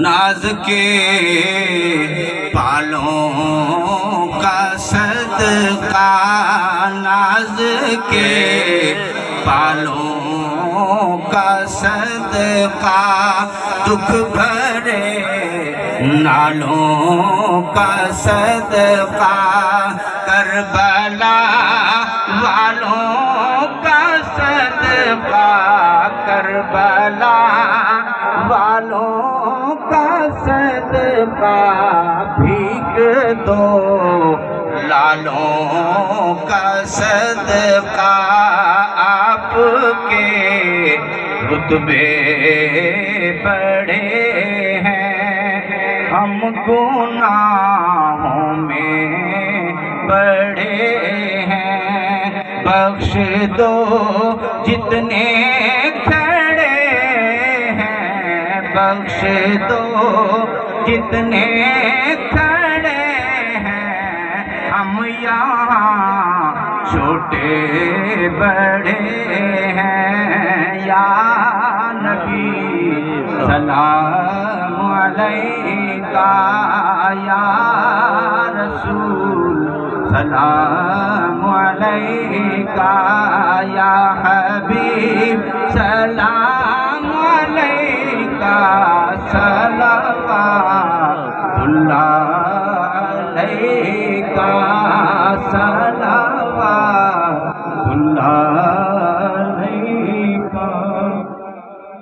ناز کے بالوں کا صدقہ، ناز کے بالوں کا صدقہ، دکھ بھرے نالوں کا صدقہ، کربلا والوں کا صدقہ، کربلا والوں کا صدقہ، بھیک دو لالوں کا صدقہ، آپ کے رتبے بڑے ہیں، ہم گناہوں میں بڑے ہیں، بخش دو جتنے کھڑے ہیں، بخش دو جتنے کھڑے ہیں، ہم یہاں چھوٹے بڑے ہیں، یا نبی سلام علیکہ، یا رسول سلام علیکہ، یا حبیب سلام علیکہ، صلوات اللہ علیہ